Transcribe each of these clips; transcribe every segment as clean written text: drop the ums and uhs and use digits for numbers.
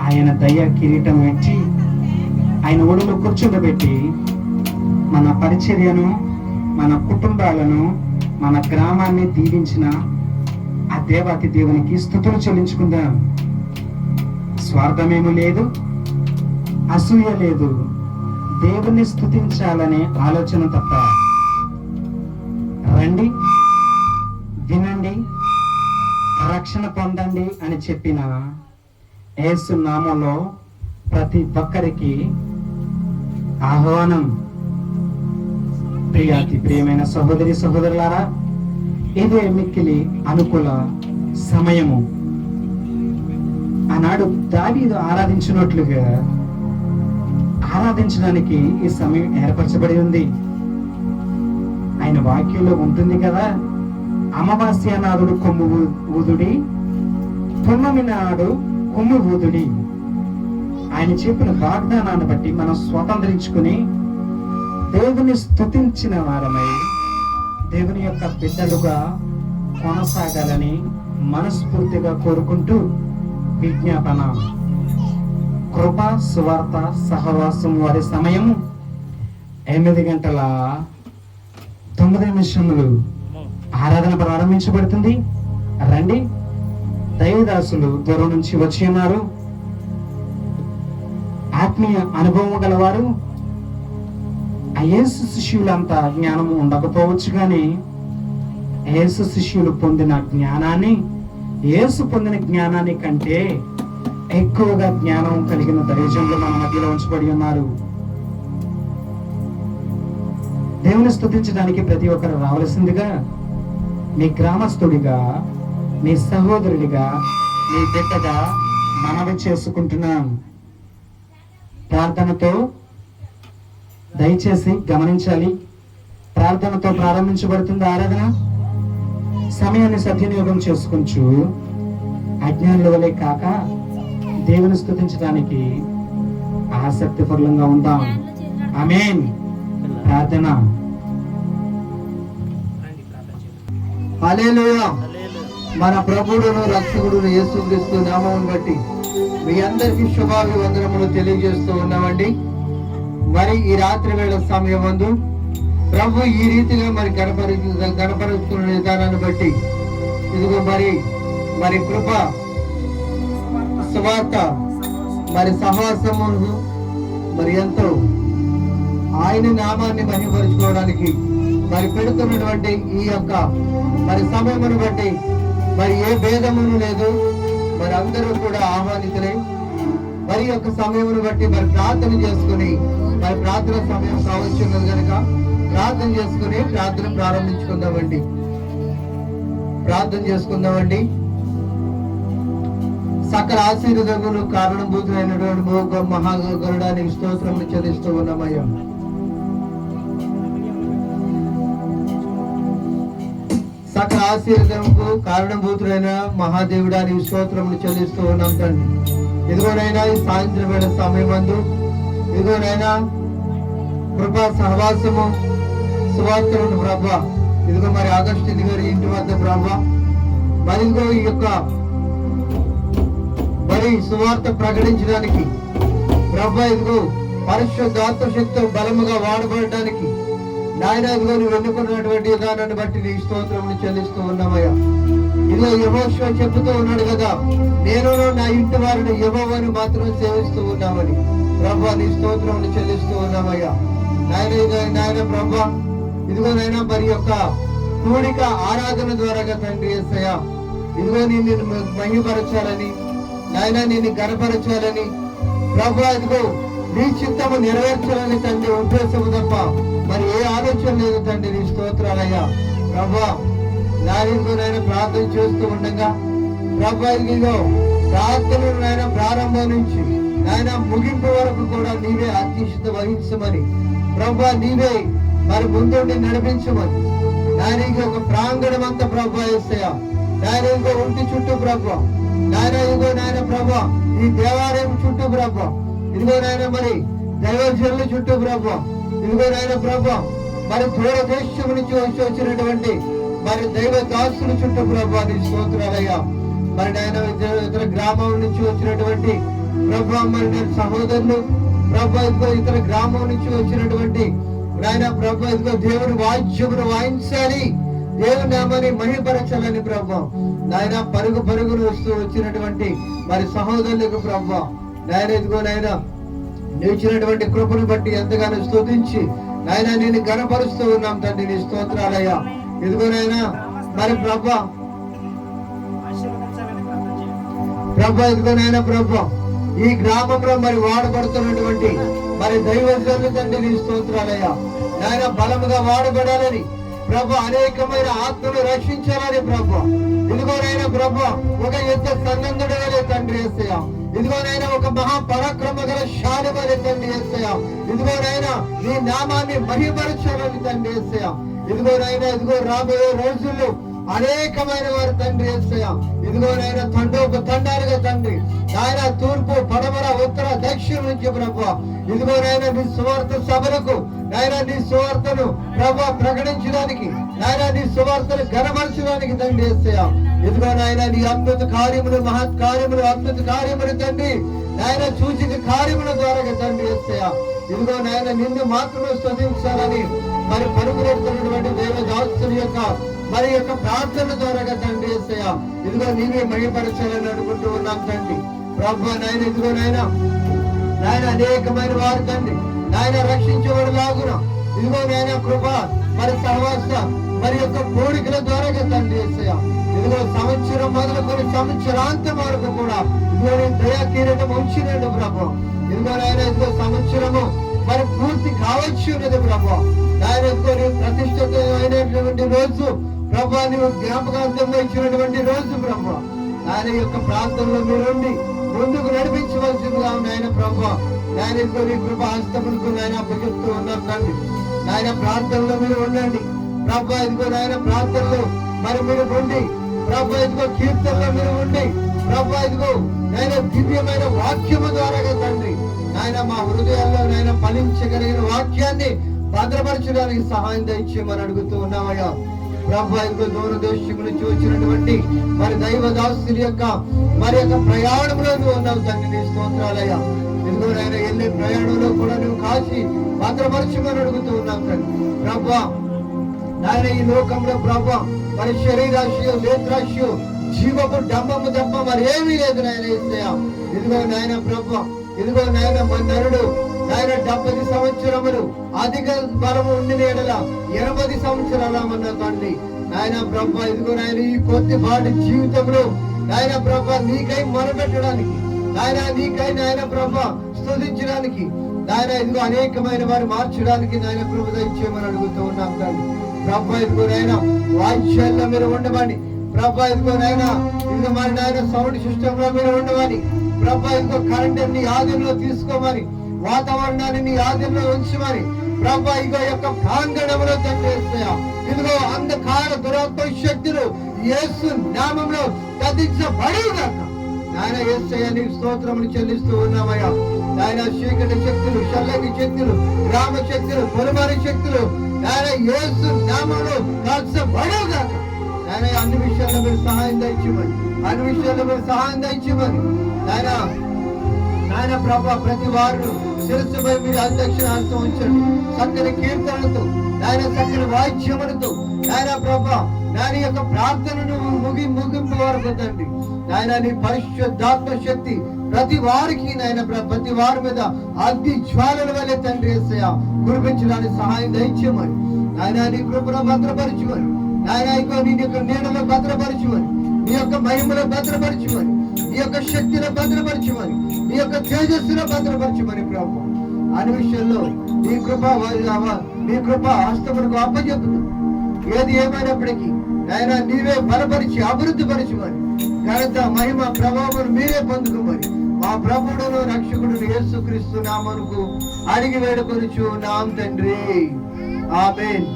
ఆయన దయ కిరీటం ఇచ్చి ఆయన ఒడిలో కూర్చోబెట్టి మన పరిచర్యను, మన కుటుంబాలను, మన గ్రామాన్ని దీవించిన ఆ దేవాతి దేవునికి స్తుతులు చెల్లించుకుందాం. స్వార్థమేమీ లేదు, అసూయ లేదు, దేవుణ్ణి స్తుతించాలనే ఆలోచన తప్ప. రండి, వినండి, రక్షణ పొందండి అని చెప్పిన యేసు నామంలో ప్రతి ఒక్కరికి ఆహ్వానం. ప్రియమైన సహోదరి సహోదరులారా, ఇదే మిక్కిలి అనుకూల సమయము. ఆనాడు దావీదు ఆరాధించినట్లుగా ఆరాధించడానికి ఈ సమయం ఏర్పరచబడి ఉంది. ఆయన వాక్యంలో ఉంటుంది కదా, అమావాస్య నాడు కొమ్ము ఊదుడి, పున్నమి నాడు కొమ్ము ఊదుడి. ఆయన చెప్పిన వాగ్దానాన్ని బట్టి మనం స్వతంత్రించుకుని దేవుని స్తుతించిన వారమై దేవుని యొక్క బిడ్డలుగా కొనసాగాలని మనస్ఫూర్తిగా కోరుకుంటూ విజ్ఞాపన. కృప సువార్త సహవాసం వారి సమయం 8:09 ఆరాధన ప్రారంభించబడుతుంది. రండి, దైవదాసులు దూరం నుంచి వచ్చి ఉన్నారు. ఆత్మీయ అనుభవం గలవారు. యేసు శిష్యులంతా జ్ఞానము ఉండకపోవచ్చు, కానీ యేసు శిష్యులు పొందిన జ్ఞానాన్ని, యేసు పొందిన జ్ఞానాన్ని కంటే ఎక్కువగా జ్ఞానం కలిగిన దైవజనులు మన మధ్యలో ఉంచబడి ఉన్నారు. దేవుని స్తుతించడానికి ప్రతి ఒక్కరు రావలసిందిగా మీ గ్రామస్తుడిగా, మీ సహోదరుడిగా, మీ బిడ్డగా మనవి చేసుకుంటున్నాం. ప్రార్థనతో దయచేసి గమనించాలి. ప్రార్థనతో ప్రారంభించబడుతుంది ఆరాధన. సమయాన్ని సద్వినియోగం చేసుకుంటూ అజ్ఞానుల వలె కాక దేవుని స్తుతించడానికి ఆసక్తిపరులంగా ఉందాం. ఆమేన్. ప్రార్థన. హల్లెలూయా. మన ప్రభువును రక్షకుడును యేసుక్రీస్తు నామమును బట్టి మీ అందరికీ శుభాభివందనములు తెలియజేస్తూ ఉన్నామండి. మరి ఈ రాత్రి వేళ సమయం ముందు ప్రభు ఈ రీతిగా మరి గణపరుస్తున్న విధానాన్ని బట్టి ఇదిగో మరి కృప సువార్త మరి సహవాసము మరి ఎంతో ఆయన నామాన్ని మహిమపరుచుకోవడానికి మరి పెడుతున్నటువంటి ఈ యొక్క మరి సమయమును బట్టి మరి ఏ భేదమును లేదు. మరి అందరూ కూడా ఆహ్వానితులై మరి యొక్క సమయమును బట్టి మరి ప్రార్థన చేసుకుని, మరి ప్రార్థన సమయం కావచ్చున్నది కనుక ప్రార్థన చేసుకుని ప్రార్థన ప్రార్థన చేసుకుందామండి. సకల ఆశీర్వాదములు కారణభూతులైనటువంటి మహాగరుడానికి స్తోత్రములు చెల్లిస్తూ ఉన్నామయ్యా. సకల ఆశీర్వాదముకు కారణభూతులైన మహాదేవుడానికి స్తోత్రములు చెల్లిస్తూ ఉన్నాం తండ్రి. ఇదిగోనైనా ఈ సాయంత్రం వేళ సమయం అందు ఇదిగోనైనా కృపా సహవాసము సువార్తలను ప్రభా, ఇదిగో మరి ఆగస్టు గారి ఇంటి వద్ద ప్రభా, మరి ఇంకో ఈ యొక్క మరి సువార్త ప్రకటించడానికి ప్రభా, ఇదిగో పరిశుద్ధాత్మ శక్తి బలముగా వాడబడడానికి నాయన ఇదిగో నువ్వు ఎన్నుకున్నటువంటి విధానాన్ని బట్టి నీ స్తోత్రములు చెల్లిస్తూ ఉన్నామయ్యా. ఇదిగో యెహోషువ చెబుతూ ఉన్నాడు కదా, నేను నా ఇంటి వారిని యెహోవాను మాత్రం సేవిస్తూ ఉన్నామని. ప్రభా నీ స్తోత్రములు చెల్లిస్తూ ఉన్నామయ్యా. నాయన ప్రభా, ఇదిగోనైనా మరి యొక్క కూడిక ఆరాధన ద్వారా తండ్రి యేసయ్యా, ఇదిగో నిన్ను మహిమపరచాలని నాయన, నిన్ను గణపరచాలని ప్రభా, ఇదిగో నీ చిత్తము నెరవేర్చాలని తండ్రి ఉద్దేశము తప్ప మరి ఏ ఆలోచన లేదు తండ్రి. నీ స్తోత్రాలయ్యా ప్రభా. నాయన ప్రార్థన చేస్తూ ఉండగా ప్రభా, ఇదిగో ప్రార్థనలు నాయన ప్రారంభం నుంచి నాయన ముగింపు వరకు కూడా నీవే అధ్యక్షత వహించమని ప్రభా, నీవే మరి ముందుండి నడిపించమని నాయన ఒక ప్రాంగణం అంతా ప్రభా యేసయ్యా, నాయన ఇంకో ఒంటి చుట్టూ ప్రభా, నాయన ఇదిగో నాయన ప్రభా ఈ దేవాలయం చుట్టూ ప్రభా, ఇదిగో నాయన మరి దైవజనుల చుట్టూ ప్రభా, ఇదిగో నాయన ప్రభా మరి దూర దేశం నుంచి వచ్చినటువంటి మరి దైవ దాసుల చుట్టూ ప్రభా నీ స్తోత్రాలయ్యా. మరి నాయన ఇతర గ్రామం నుంచి వచ్చినటువంటి ప్రభా మరి నేను సహోదరులు ప్రభా ఇదిగో ఇతర గ్రామం నుంచి వచ్చినటువంటి నాయన ప్రభా ఇదిగో దేవుని వాద్యమును వాయించాలి, దేవుని నామాన్ని మహిమపరచాలని ప్రభా నాయన పరుగును వస్తూ వచ్చినటువంటి మరి సహోదరులకు ప్రభా నాయన ఇదిగో నాయన నిలిచినటువంటి కృపను బట్టి ఎంతగానో స్తుతించి నాయన నేను గణపరుస్తూ ఉన్నాం తండ్రి. నీ స్తోత్రాలయ్యా. ఇదిగోనైనా మరి ప్రభా ఇదిగోనైనా ప్రభా ఈ గ్రామంలో మరి వాడబడుతున్నటువంటి మరి దైవజనులు తండ్రి నీ స్తోత్రాలయ్యా. నాయన బలముగా వాడబడాలని ప్రభా, అనేకమైన ఆత్మను రక్షించాలని ప్రభా, ఇదిగోనైనా ప్రభా ఒక యుద్ధ సన్నద్ధుడు వలె తండ్రి యేసయ్యా, ఇదిగోనైనా ఒక మహాపరాక్రమ గల శాలి వలె తండ్రి యేసయ్యా, ఇదిగోనైనా నీ నామాన్ని మహిమపరచాలని తండ్రి యేసయ్యా. ఇదిగోనైనా ఇదిగో రాబోయే రోజుల్లో అనేకమైన వారు తండ్రి యేసయ్యా, ఇదిగోనైనా తండాలుగా తండ్రి నాయన తూర్పు పడమర ఉత్తర దక్షిణ నుంచి ప్రభా, ఇదిగోనైనా నీ సువార్త సభలకు నాయన నీ సువార్తను ప్రభా ప్రకటించడానికి, నాయన నీ సువార్తను గణపరచడానికి తండ్రి యేసయ్యా, ఇదిగో నాయన నీ అద్భుత కార్యములు మహత్ కార్యములు అద్భుత కార్యములు తండ్రి నాయన సూచిక కార్యముల ద్వారా తండ్రి యేసయ్యా, ఇదిగో నాయన నిన్ను మాత్రమే స్తుతించాలని మరి పరుగులెడుతున్నటువంటి దేవదాసుని యొక్క మరి యొక్క ప్రార్థన ద్వారా తండ్రి యేసయ్యా, ఇదిగో నీవే మహిమపరచాలని అనుకుంటూ ఉన్నాం తండ్రి ప్రభా. నాయన ఇదిగో నాయన అనేకమైన వారు తండ్రి నాయన రక్షించబడలాగున ఇదిగో నాయన కృప మరి సహవాస మరి యొక్క కోరికల ద్వారా తండ్రి యేసయ్యా, ఇదిగో సంవత్సరం మొదలుకొని సంవత్సరాంతం వరకు కూడా ఇదిగో నేను దయా కిరీటం ఉంచినట్టు ప్రభా, ఇదిగో నాయన ఇదిగో సంవత్సరము మరి పూర్తి కావచ్చు ప్రభా. నాయన ప్రతిష్ఠితమైనటువంటి రోజు ప్రభా, నీవు జ్ఞాపకార్థంగా ఇచ్చినటువంటి రోజు ప్రభా, ఆయన యొక్క ప్రాంతంలో మీరుండి ముందుకు నడిపించవలసిందిగా నాయన ప్రభా. నాయన ఇదిగో నీ కృప హస్తములకు నాయన అప్పచెప్తూ ఉన్నాం తండ్రి. నాయన ప్రాంతంలో మీరు ఉండండి ప్రభా, ఇదిగో నాయన ప్రాంతంలో మరి మీరు ఉండి ప్రభా, ఇదిగో కీర్తనలో మీరు ఉండి ప్రభా, ఇదిగో నాయన దివ్యమైన వాక్యము ద్వారా తండ్రి నాయన మా హృదయాల్లో నాయన ఫలించగలిగిన వాక్యాన్ని భద్రపరచడానికి సహాయం దయచేయమని అడుగుతూ ఉన్నామయ్యా ప్రభా. ఇదిగో దూరదేశం నుంచి వచ్చినటువంటి మరి దైవదాసుల యొక్క మరి యొక్క ప్రయాణంలో నువ్వు ఉన్నావు తండ్రి, నీ స్తోత్రాలయ్యా. ఇదిగో నాయన వెళ్ళే ప్రయాణంలో కూడా నువ్వు కాచి భద్రపరచమని అడుగుతూ ఉన్నాం తండ్రి ప్రభా. నాయన ఈ లోకంలో ప్రభా మరి శరీరాశయో నేత్రాశయో జీవపు డంబము తప్ప మరి ఏమీ లేదు నాయన యేసయ్యా. ఇదిగో నాయన ప్రభా, ఇదిగో నాయన మన నరుడు నాయన 70 సంవత్సరములు అధిక బలము ఉండిన ఎడల 80 సంవత్సరాలమన్న తండ్రి నాయన ప్రభా. ఇదిగో నాయన ఈ కొద్దిపాటి జీవితంలో నాయన ప్రభా నీకై మొరపెట్టడానికి నాయన నీకై నాయన ప్రభా స్తుతించడానికి నాయన ఇదిగో అనేకమైన వారు మార్చడానికి నాయన కృప దయచేయమని అడుగుతూ ఉన్నాం తండ్రి ప్రభా. ఇదిగో నాయన వాయిద్యాల్లో మీరు ఉండమని ప్రభా, ఇదిగో నాయన ఇదిగో మరి నాయన సౌండ్ సిస్టమ్ లో మీరు ఉండమని ప్రభా, ఇదిగో కరెంట్ నీ ఆధీనంలో తీసుకోమని, వాతావరణాన్ని నీ ఆధీనంలో ఉంచమని ప్రభా, ఇదిగో యొక్క ప్రాంగణంలో తండ్రి యేసయ్యా, ఇదిగో అంధకార దురాత్మ శక్తులు యేసు నామంలో గతించబడుగాక నాయన యేసయ్యా. నీకు స్తోత్రములు చెల్లిస్తూ ఉన్నామయ్యా. నాయన చీకటి శక్తులు, చల్లటి శక్తులు, గ్రామ శక్తులు, పొలమారి శక్తులు నాయన యేసు నామంలో కాల్చబడుగాక నాయన. అన్ని విషయాల్లో మీరు సహాయం దయచేయమని, అన్ని విషయాల్లో మీరు సహాయం దయచేయమని నాయన. నాయన ప్రభా ప్రతి వారు శిరస్సుపై మీరు అధ్యక్ష హస్తం ఉంచండి, చక్కని కీర్తనలతో నాయన చక్కని వాయిద్యములతో నాయన ప్రభా నాయన యొక్క ప్రార్థనను ముగింపు వరకు తండ్రి నాయన నీ పరిశుద్ధాత్మ శక్తి ప్రతి వారికి నాయన ప్రతి వారి మీద అగ్ని జ్వాలల వల్లే తండ్రి యేసయ్యా కురిపించడానికి సహాయం దయచేయమని నాయన. నీ కృపను భద్రపరచుమని నాయన, ఇంకో నీ యొక్క నీడలో భద్రపరచుమని, నీ యొక్క మహిమలో భద్రపరచుమని, నీ యొక్క శక్తిలో భద్రపరచుమని, నీ యొక్క తేజస్సులో భద్రపరచుమని ప్రభు. అన్ని విషయంలో నీ కృప హస్తములకు అప్పచెప్పుతూ ఏది ఏమైనప్పటికీ నాయన నీవే బలపరిచి అభివృద్ధి పరచుమని, ఘనత మహిమ ప్రభావం మీరే పొందుకోమని మా ప్రభువును రక్షకుడు యేసుక్రీస్తు నామముకు అడిగి వేడుకొనుచు నామ తండ్రి, ఆమేన్.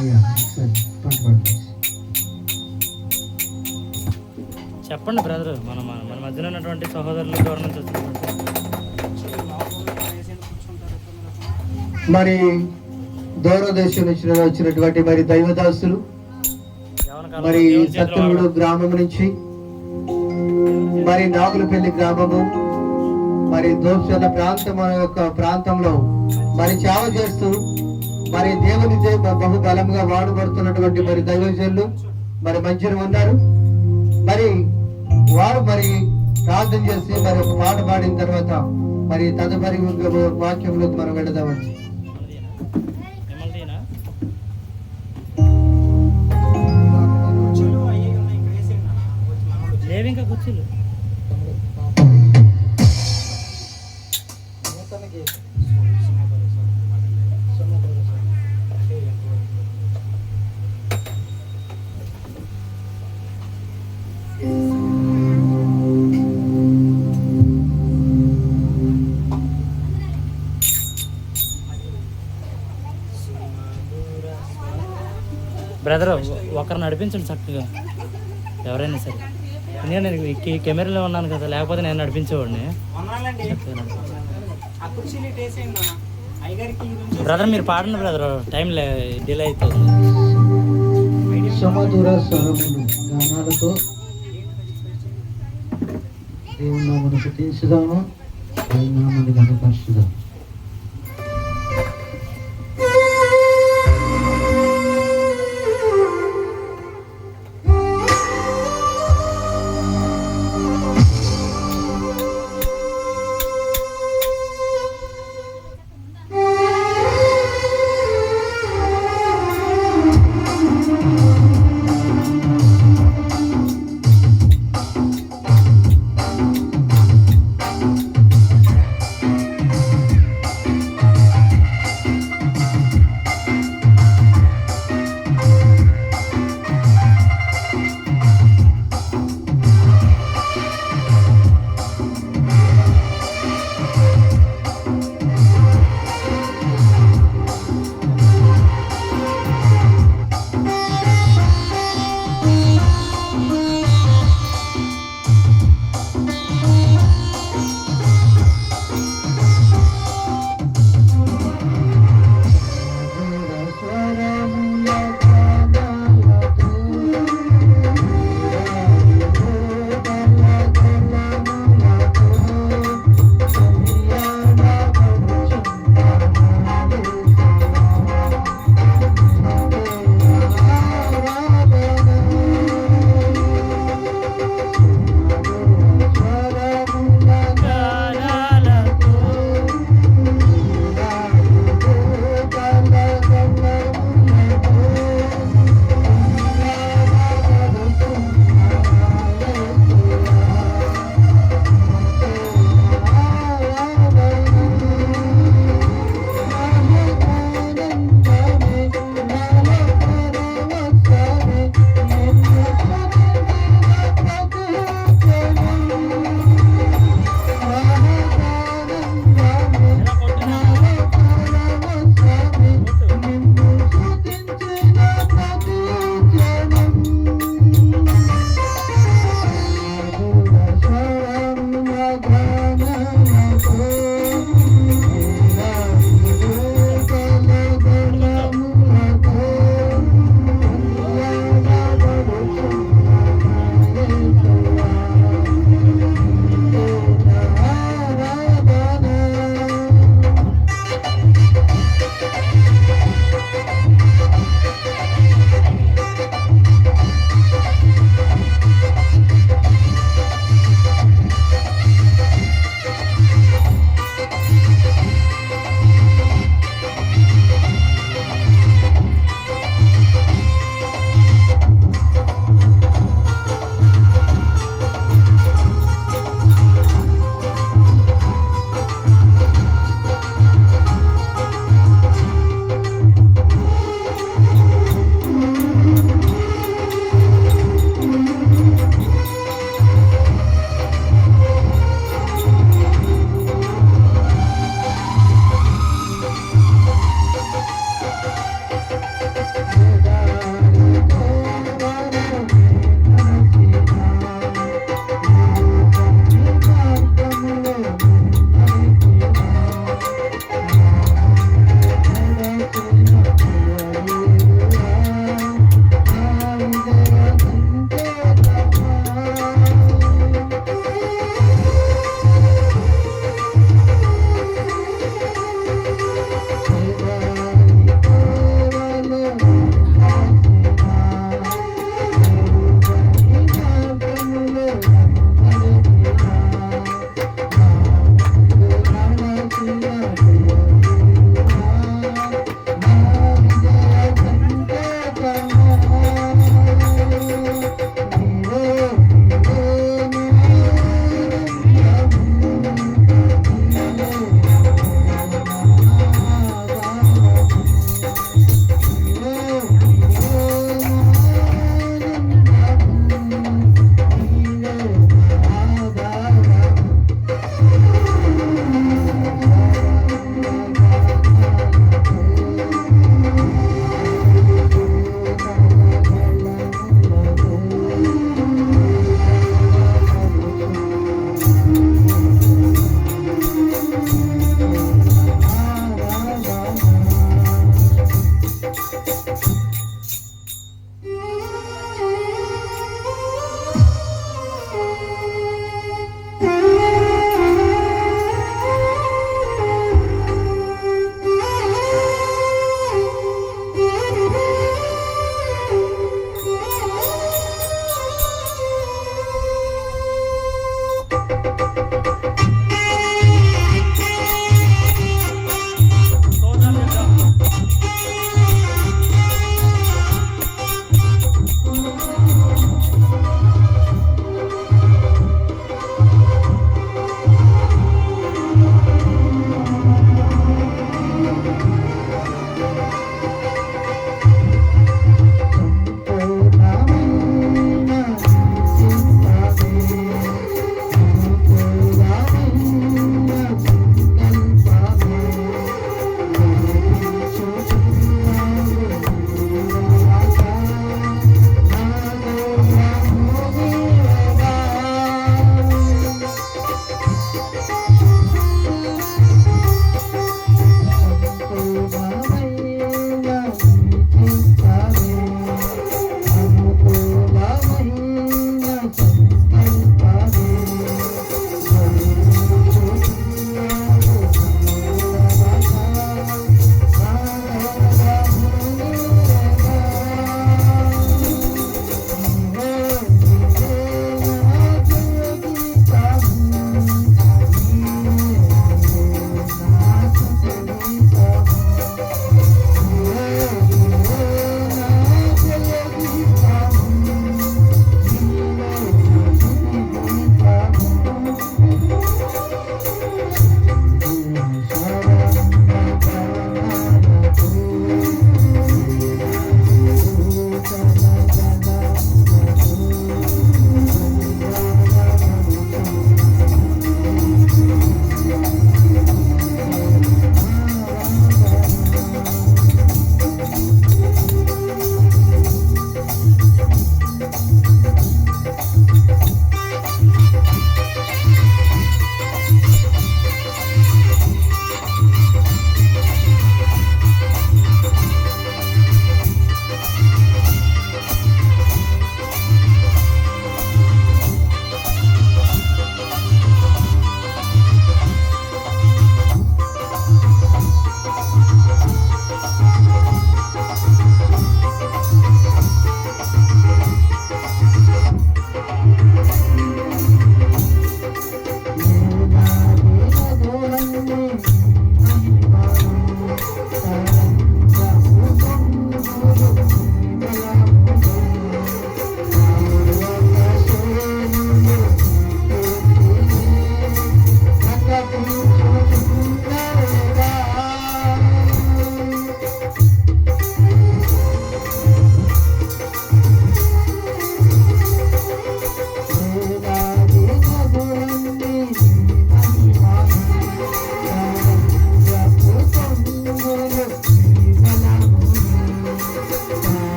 అయ్యా ఒకసారి పాట పాడండి. చెప్పండి బ్రదర్, మన మన మన మధ్యలో ఉన్నటువంటి సహోదరులు ఎవరి నుంచి వచ్చినటువంటి మరి దూరదేశం నుంచి వచ్చినటువంటి మరి దైవదాసులు మరి సత్తురుడు గ్రామం నుంచి మరి నాగులపల్లి గ్రామము మరి దోషల ప్రాంతం యొక్క ప్రాంతంలో మరి సేవ చేస్తూ మరి దేవుని బహు బలంగా వాడబడుతున్నటువంటి మరి దైవజనులు మరి మధ్యన ఉన్నారు. మరి వారు మరి ప్రార్థన చేసి మరి ఒక పాట పాడిన తర్వాత మరి తదుపరి వాక్యంలోకి మనం వెళదామండి. ఇంకా కుర్చీలు బ్రదర్, ఒకరు నడిపించండి చక్కగా, ఎవరైనా సరే. నేను కెమెరాలో ఉన్నాను కదా, లేకపోతే నేను నడిపించేవాడిని. బ్రదర్ మీరు పాడండి బ్రదర్, టైం డిలే అవుతుంది. సమధుర స్వరములు గానాలతో దేవుని నామమును స్తుతించుదాము, ఆయన నామమును ఘనపరచుదాము.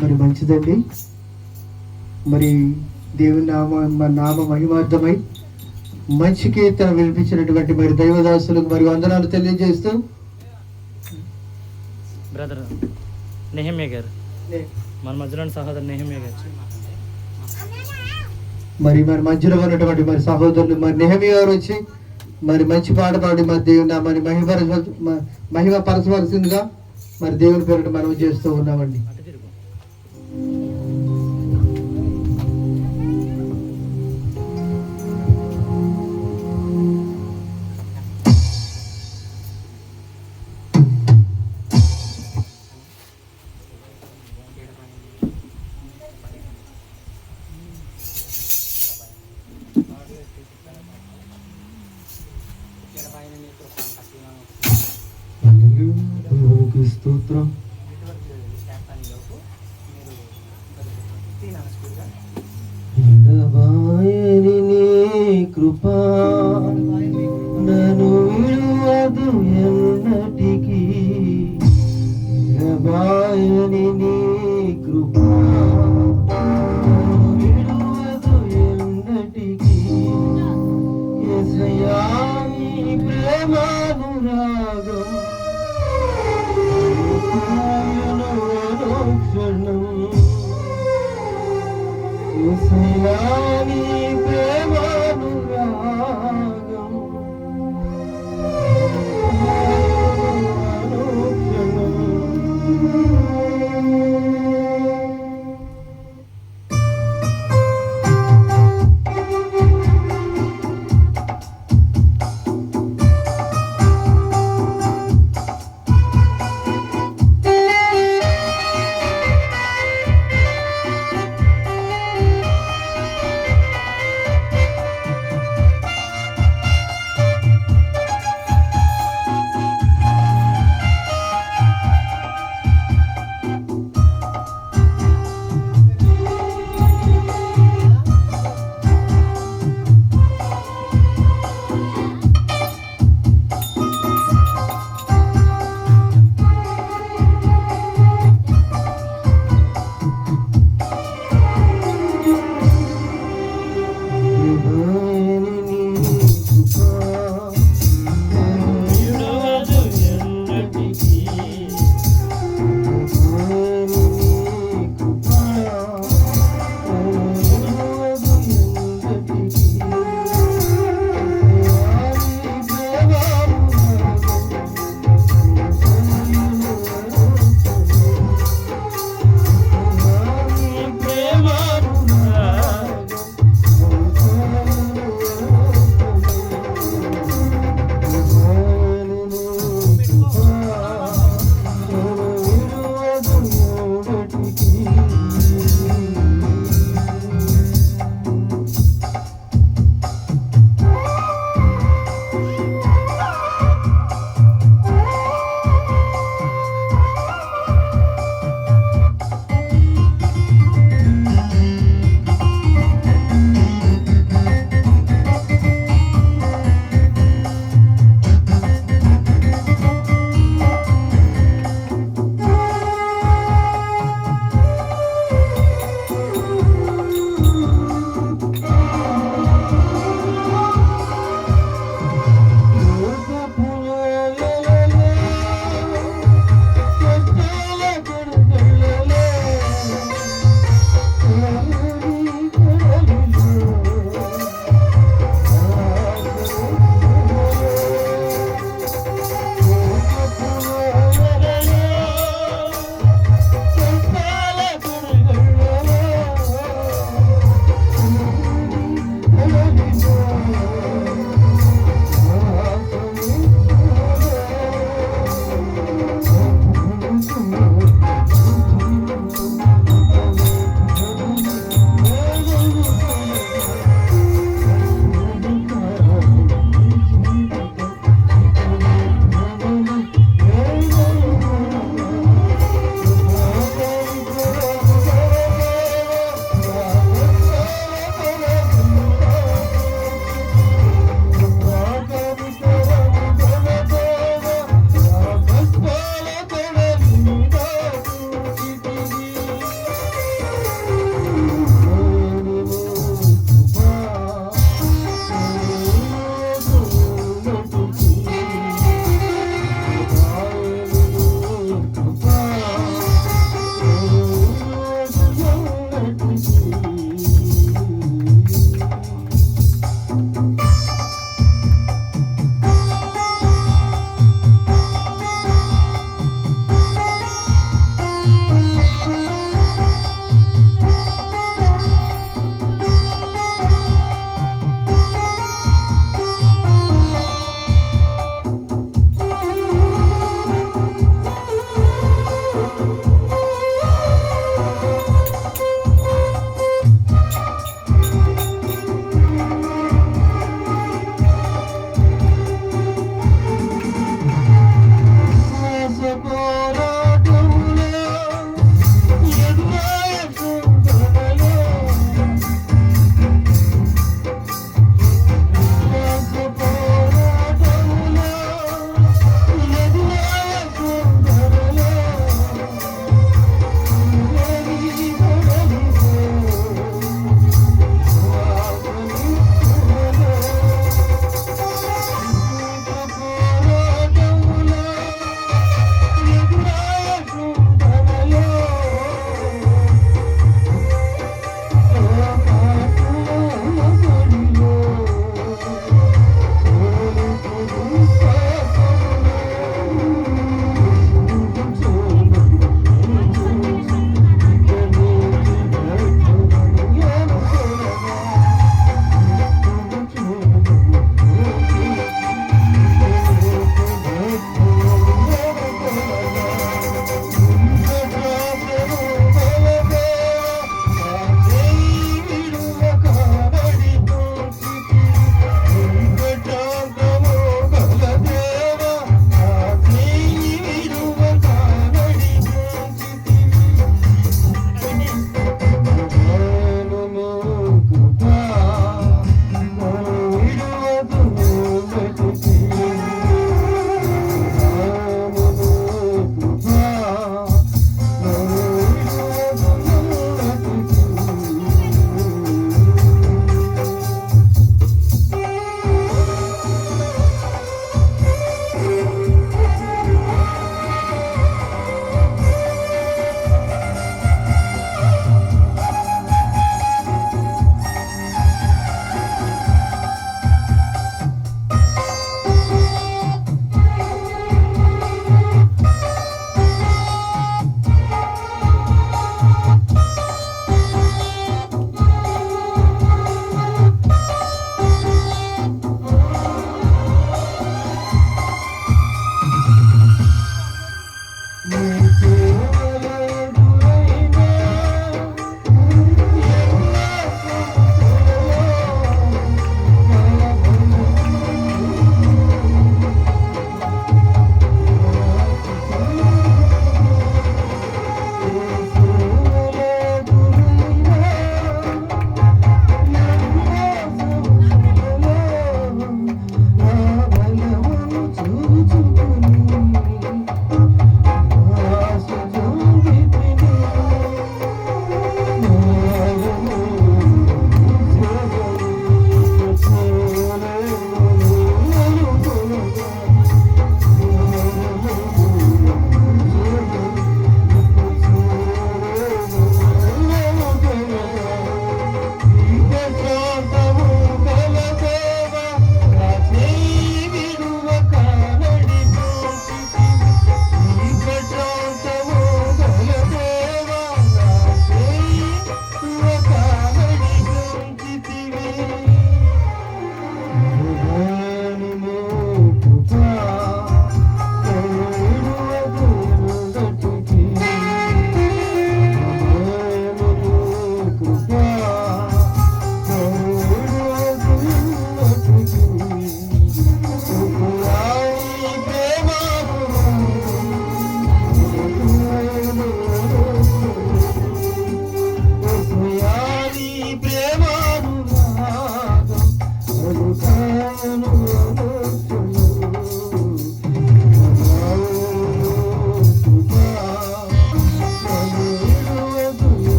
మరి మంచిదండి. మరి దేవుని నామ మహిమార్థమై మంచి కీర్తన వినిపించినటువంటి మరి దైవదాసులకు మరి వందనాలు తెలియజేస్తూ బ్రదర్ నెహమ్యా గారు, మన మధ్యలోని సహోదరు నెహమ్యా గారు, మరి మధ్యలో ఉన్నటువంటి మరి సహోదరులు మరి నెహమ్యా గారు వచ్చి మరి మంచి పాట పాడి మరి దేవుని నామాన్ని మహిమ పరచవలసిందిగా మరి దేవుని పేరిట మనం చేస్తూ ఉన్నామండి. స్తోత్రం. ఎడబాయని నీ కృపా నన్ను విడువదు ఎన్నటికీ, ఎడబాయని నీ కృపా నన్ను విడువదు ఎన్నటికీ, యేసయ్యా నీ ప్రేమానురాగం యేసయ్యాని ప్రేమానురాగం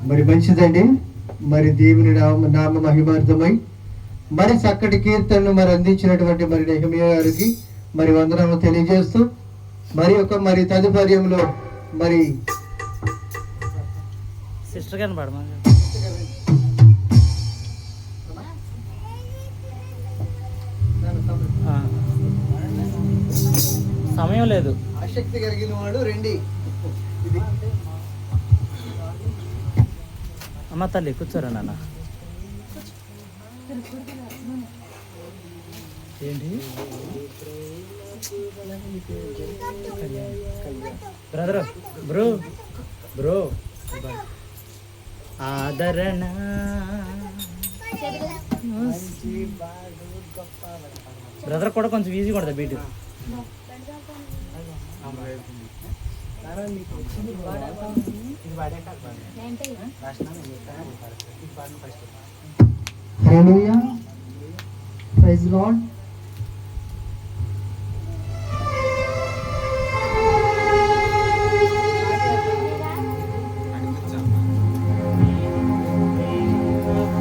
మరి మంచిదండి. మరి దేవుని నామ మహిమార్థమై మరి చక్కటి కీర్తనను మరి అందించినటువంటి మరి నెహెమియా గారికి మరి వందనము తెలియజేస్తూ మరి తదుపర్యంలో మరి సిస్టర్ గారిని పాడమా. సమయం లేదు. ఆసక్తి కలిగిన వాడు రండి. అమ్మ తల్లి కూర్చోరా నాన్న. ఏంటి బ్రదర్ బ్రో బ్రో ఆదరణ బ్రదర్ కూడా కొంచెం ఈజీ కొడతా బీట్. హల్లెలూయా, ప్రైజ్ లార్డ్.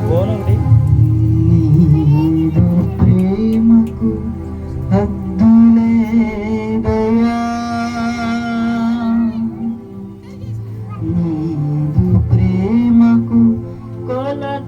బోన్ ఒకటి. నీదు ప్రేమకు హద్దులేదయా, నీదు ప్రేమకు కొలతలేదయా,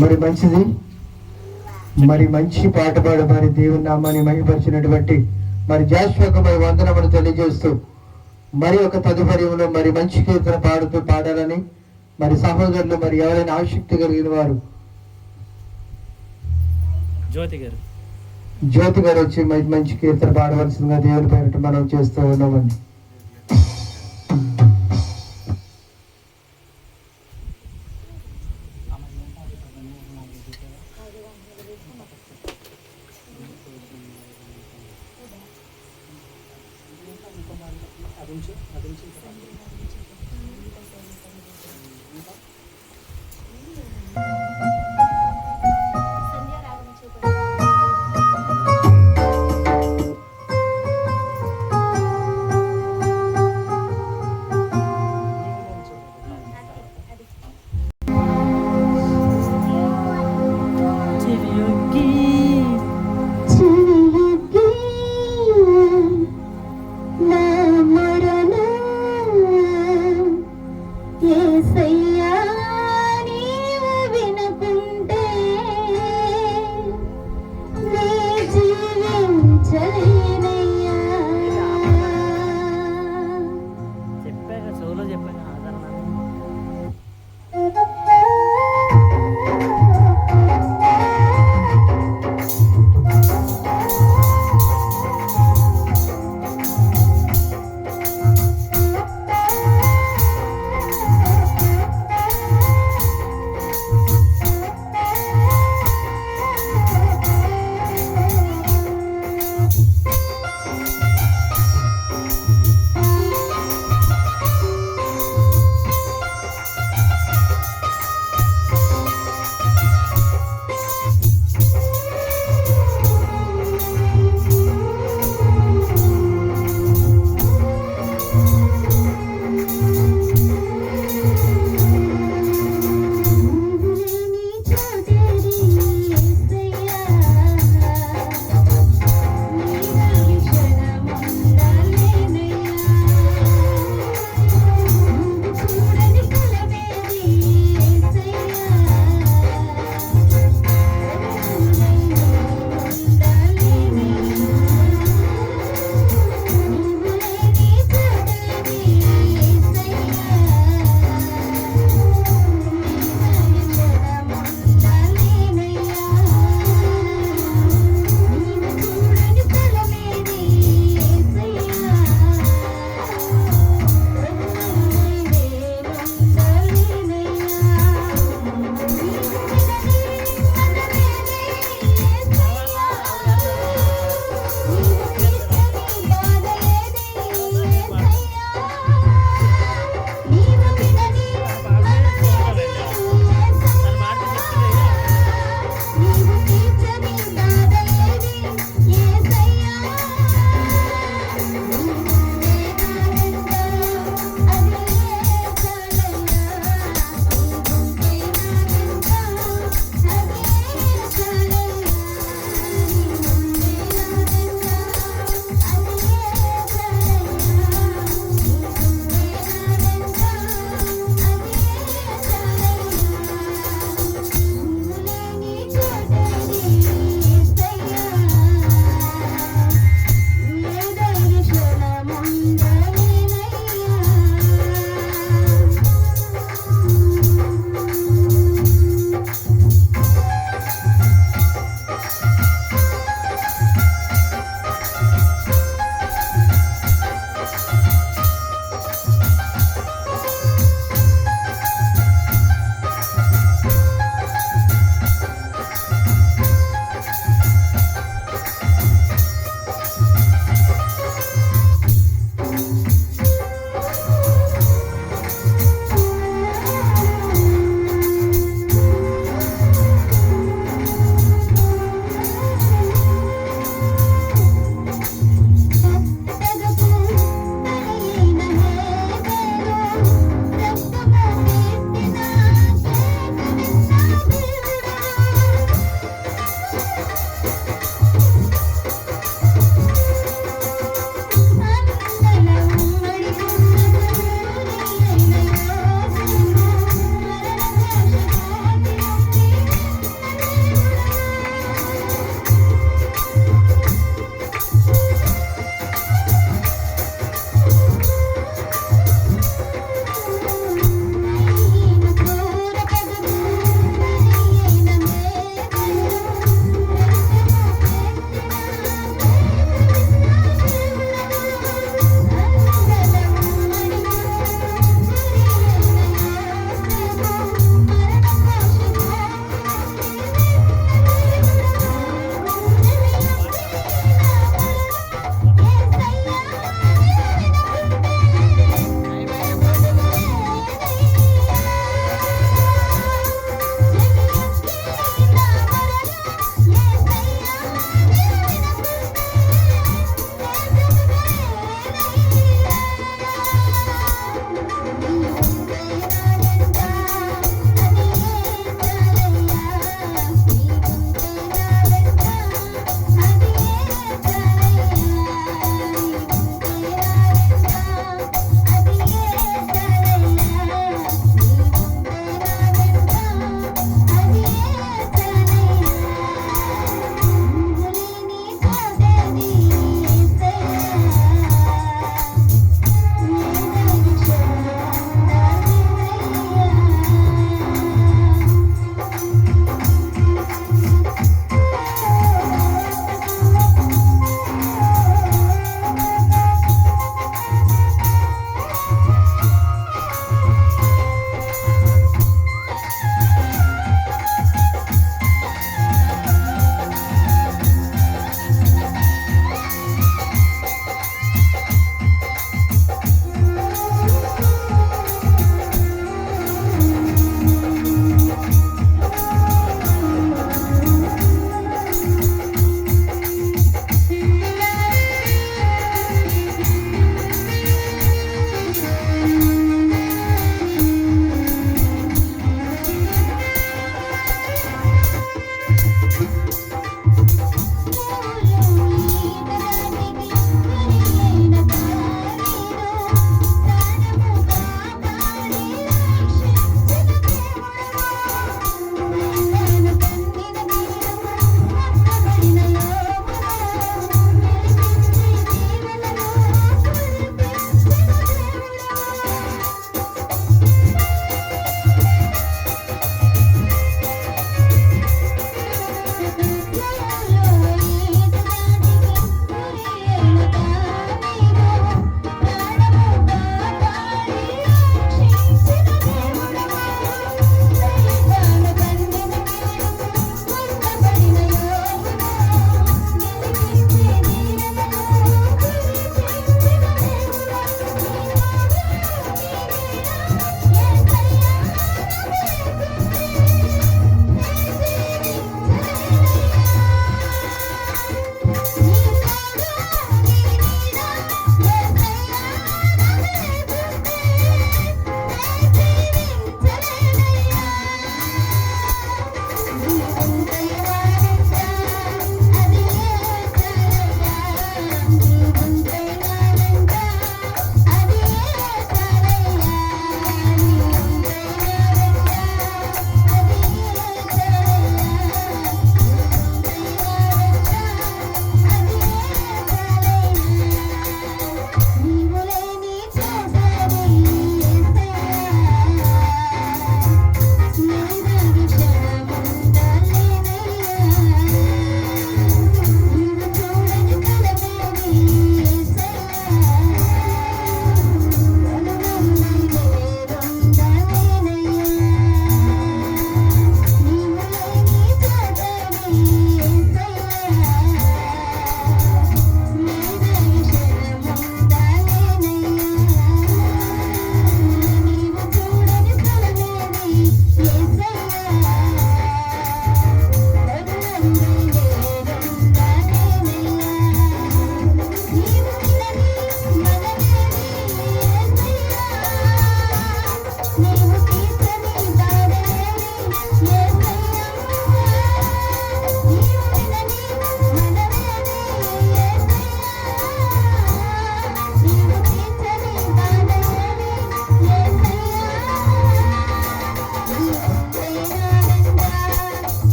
మరి మంచిది, మరి మంచి పాట పాడు, మరి దేవుని నామాన్ని మహిమపరిచినటువంటి మరి జాషువాకు మరి వందనములు తెలియజేస్తూ మరి ఒక తదుపరిలో మరి మంచి కీర్తన పాడుతూ పాడాలని మరి సహోదరులు మరి ఎవరైనా ఆసక్తి కలిగిన వారు జ్యోతి గారు వచ్చి మంచి కీర్తన పాడవలసిందిగా దేవుని పేరిట మనం చేస్తూ ఉన్నామండి.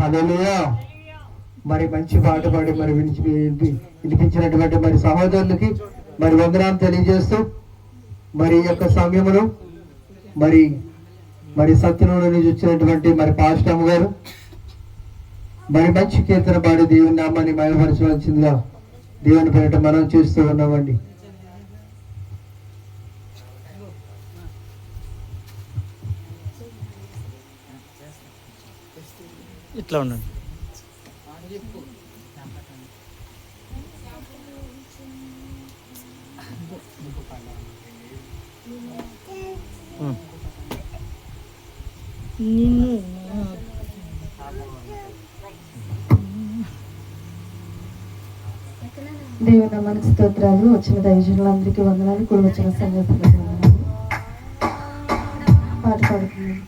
హల్లెలూయా. మరి మంచి పాట పాడి మరి వినిపించినటువంటి మరి సహోదరులకి మరి వందనాలు తెలియజేస్తూ మరి ఈ యొక్క సమయంలో మరి మరి సత్యంలో నుంచి వచ్చినటువంటి మరి పాస్టమ్ గారు మరి మంచి కీర్తన పాడి దేవుని నామాన్ని మహిమపరచవలసిందిగా దేవుని పేరిట మనం చేస్తూ ఉన్నామండి. ఇట్లా ఉండండి. నిన్ను దేవుని నామానికి స్తోత్రాలు. వచ్చిన దైవజనులందరికీ వందనాలు. కూడా వచ్చిన సంగతులకు వందనాలు. పాట పాడుతున్నాను.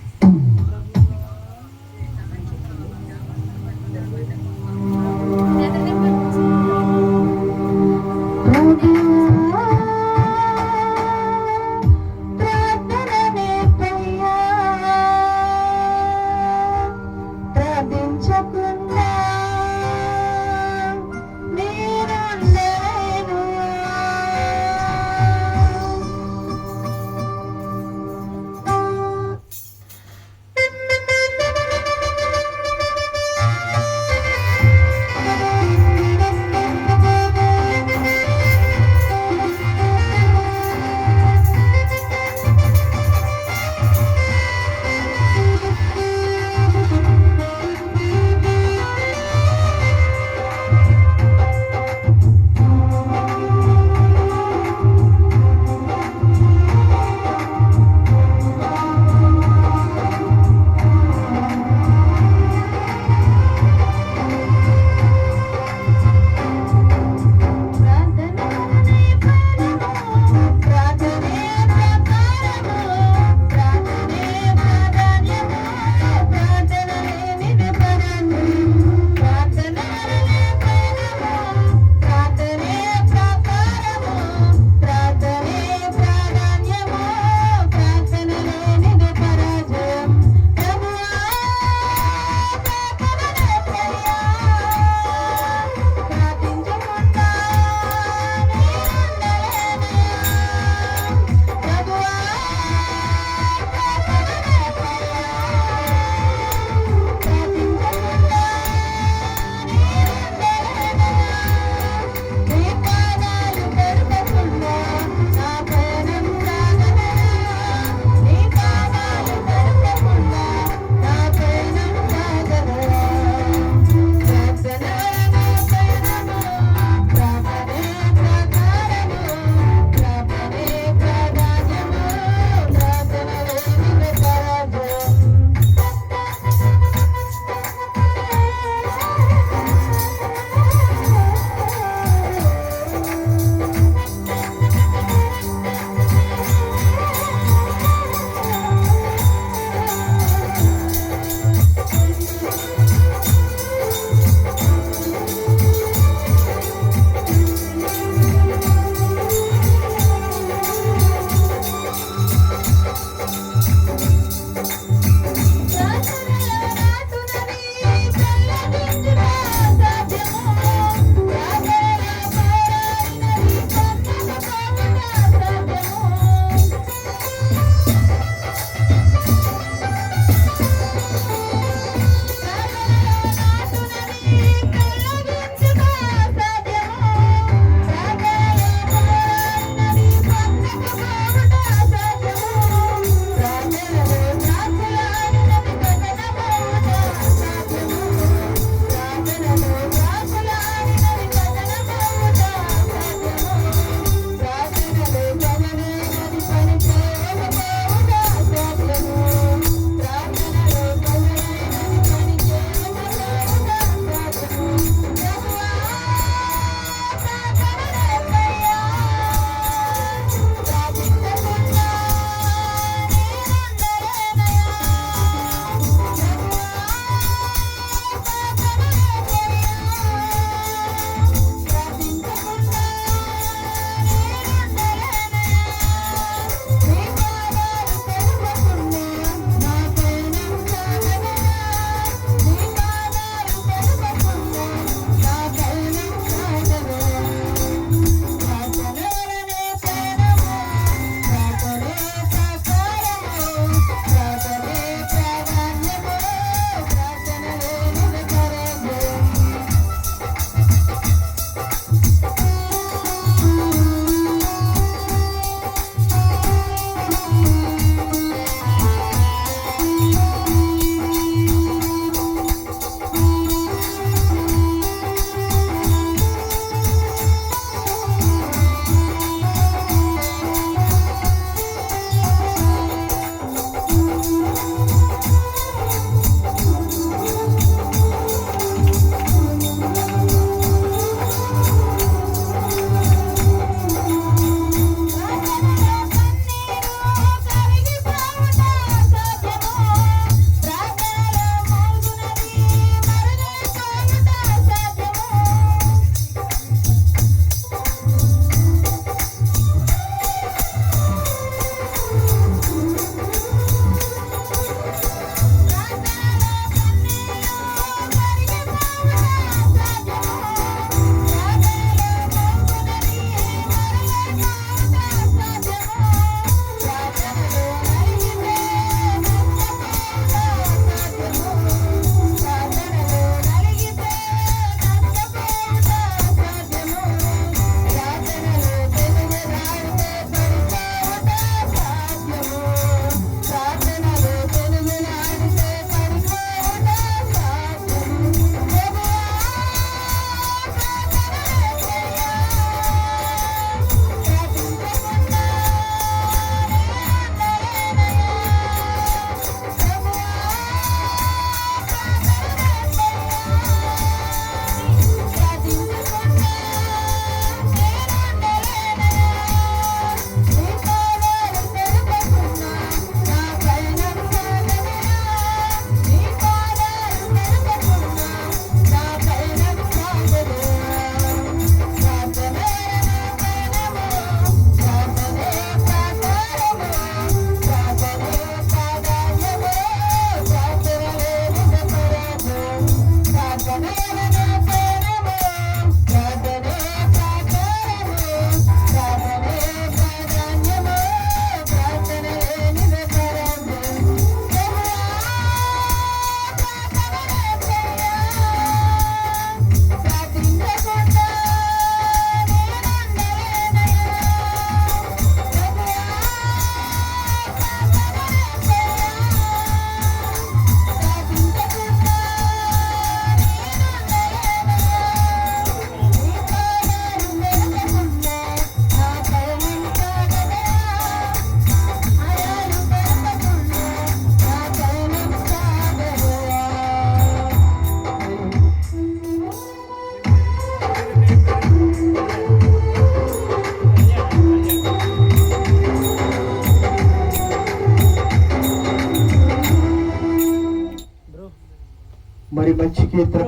మంచి కీర్తన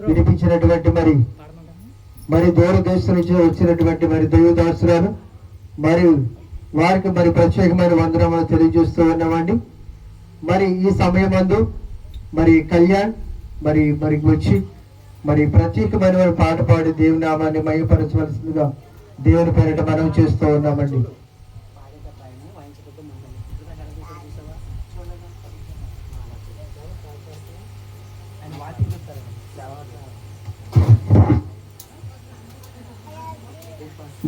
వినిపించినటువంటి మరి దూరదేశం నుంచి వచ్చినటువంటి మరి దైవదాసురాలు మరి వారికి మరి ప్రత్యేకమైన వందనములు తెలియజేస్తూ ఉన్నామండి. మరి ఈ సమయమందు మరి కళ్యాణ్ మరి వచ్చి మరి ప్రత్యేకమైన పాట పాడి దేవుని నామాన్ని మహిమపరచవలసిందిగా దేవుని పేరిట మనం చేస్తూ ఉన్నామండి.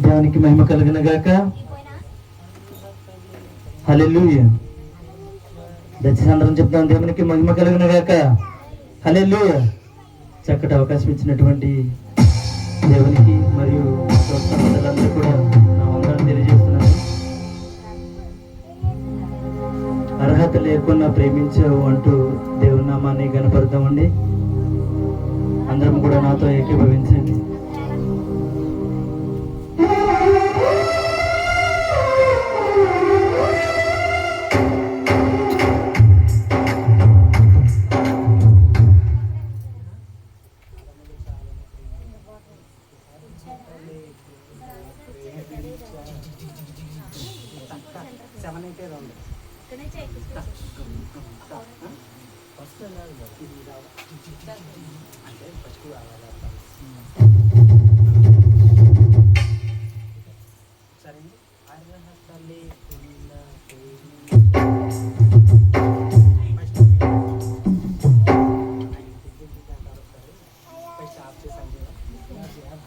దేవునికి మహిమ కలిగిన గాక. హల్లెలూయా. దయచేసి అందరం చెప్తాం, దేవునికి మహిమ కలిగిన గాక. హల్లెలూయా. చక్కటి అవకాశం ఇచ్చినటువంటి దేవునికి మరియు అందరూ కూడా నా వందనాలు తెలియజేస్తున్నాను. అర్హత లేకుండా ప్రేమించావు అంటూ దేవుని నామాన్ని గణపడతామండి. అందరం కూడా నాతో ఏకీభవించండి. సరే